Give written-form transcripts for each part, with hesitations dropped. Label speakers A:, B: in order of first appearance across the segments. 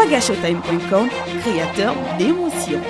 A: wagashowtime.com, créateur d'émotions.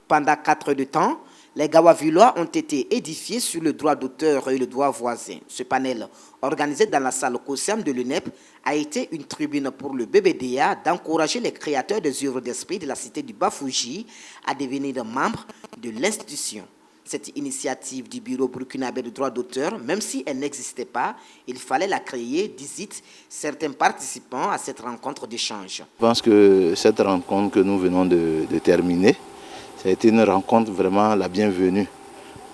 B: Pendant 4 heures de temps, les Gawavillois ont été édifiés sur le droit d'auteur et le droit voisin. Ce panel, organisé dans la salle COSEM de l'UNEP, a été une tribune pour le BBDA d'encourager les créateurs des œuvres d'esprit de la cité du Bafouji à devenir membres de l'institution. Cette initiative du bureau burkinabé de droit d'auteur, même si elle n'existait pas, il fallait la créer, disent certains participants à cette rencontre d'échange.
C: Je pense que cette rencontre que nous venons de terminer, ça a été une rencontre vraiment la bienvenue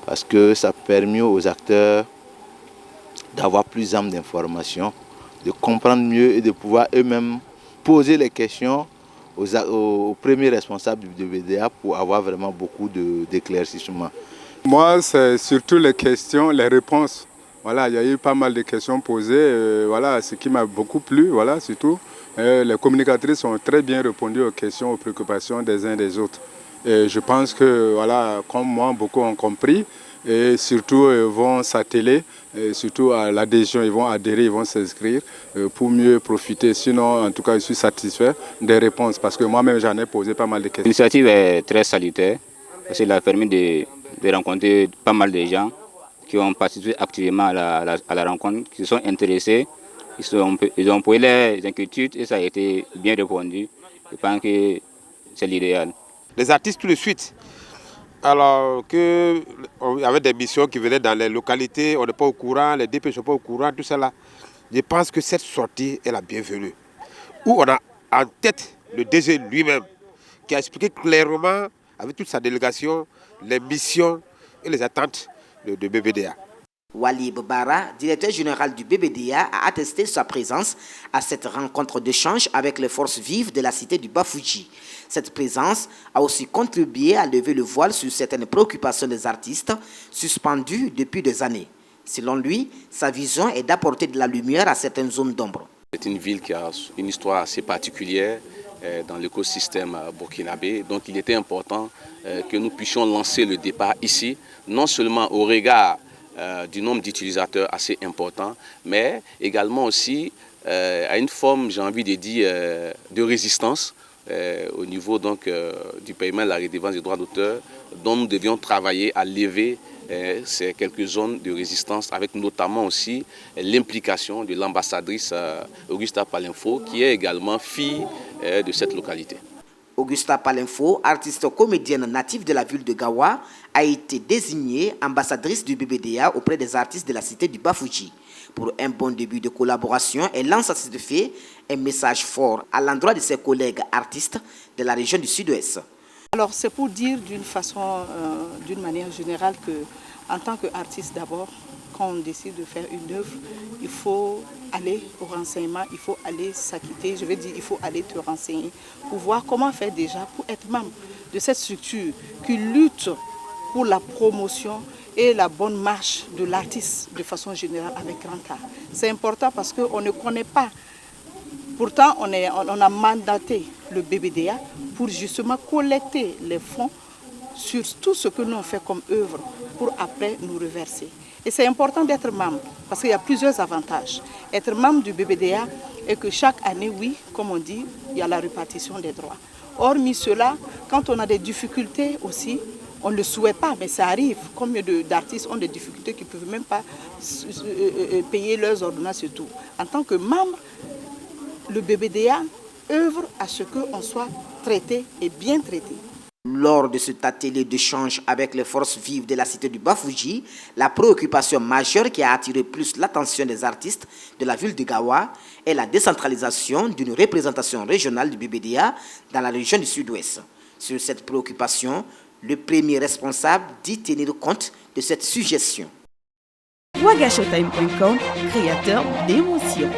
C: parce que ça a permis aux acteurs d'avoir plus d'âme d'information, de comprendre mieux et de pouvoir eux-mêmes poser les questions aux premiers responsables du BBDA pour avoir vraiment beaucoup d'éclaircissements.
D: Moi, c'est surtout les questions, les réponses. Voilà, il y a eu pas mal de questions posées. Voilà, ce qui m'a beaucoup plu, voilà, surtout. Les communicatrices ont très bien répondu aux questions, aux préoccupations des uns et des autres. Et je pense que, voilà, comme moi, beaucoup ont compris et surtout vont s'atteler, surtout à l'adhésion, ils vont adhérer, ils vont s'inscrire pour mieux profiter. Sinon, en tout cas, je suis satisfait des réponses parce que moi-même, j'en ai posé pas mal de questions.
E: L'initiative est très salutaire parce qu'elle a permis de rencontrer pas mal de gens qui ont participé activement à la rencontre, qui se sont intéressés, ils ont posé leurs inquiétudes et ça a été bien répondu. Je pense que c'est l'idéal.
F: Les artistes tout de suite, alors qu'il y avait des missions qui venaient dans les localités, on n'est pas au courant, les DP ne sont pas au courant, tout ça là. Je pense que cette sortie est la bienvenue. Où on a en tête le DG lui-même, qui a expliqué clairement, avec toute sa délégation, les missions et les attentes de BBDA.
B: Walib Bara, directeur général du BBDA, a attesté sa présence à cette rencontre d'échange avec les forces vives de la cité du Bafouji. Cette présence a aussi contribué à lever le voile sur certaines préoccupations des artistes suspendues depuis des années. Selon lui, sa vision est d'apporter de la lumière à certaines zones d'ombre.
G: C'est une ville qui a une histoire assez particulière dans l'écosystème burkinabé. Donc il était important que nous puissions lancer le départ ici, non seulement au regard du nombre d'utilisateurs assez important, mais également aussi à une forme, j'ai envie de dire, de résistance au niveau donc, du paiement de la redevance des droits d'auteur, dont nous devions travailler à lever ces quelques zones de résistance, avec notamment aussi l'implication de l'ambassadrice Augusta Palinfo, qui est également fille de cette localité.
B: Augusta Palinfo, artiste comédienne native de la ville de Gawa, a été désignée ambassadrice du BBDA auprès des artistes de la cité du Bafouji. Pour un bon début de collaboration, elle lance à cet effet un message fort à l'endroit de ses collègues artistes de la région du Sud-Ouest.
H: Alors c'est pour dire d'une manière générale que en tant qu'artiste d'abord, quand on décide de faire une œuvre, il faut aller au renseignement, il faut aller s'acquitter, je veux dire il faut aller te renseigner pour voir comment faire déjà pour être membre de cette structure qui lutte pour la promotion et la bonne marche de l'artiste de façon générale avec grand art. C'est important parce qu'on ne connaît pas. Pourtant, on a mandaté le BBDA pour justement collecter les fonds sur tout ce que nous on fait comme œuvre pour après nous reverser. Et c'est important d'être membre parce qu'il y a plusieurs avantages. Être membre du BBDA et que chaque année, oui, comme on dit, il y a la répartition des droits. Hormis cela, quand on a des difficultés aussi, on ne le souhaite pas, mais ça arrive. Combien d'artistes ont des difficultés qui ne peuvent même pas payer leurs ordonnances et tout. En tant que membre, le BBDA œuvre à ce qu'on soit traité et bien traité.
B: Lors de cet atelier d'échange avec les forces vives de la cité du Bafouji, la préoccupation majeure qui a attiré plus l'attention des artistes de la ville de Gawa est la décentralisation d'une représentation régionale du BBDA dans la région du Sud-Ouest. Sur cette préoccupation, le premier responsable dit tenir compte de cette suggestion.
A: wagashowtime.com, créateur d'émotions.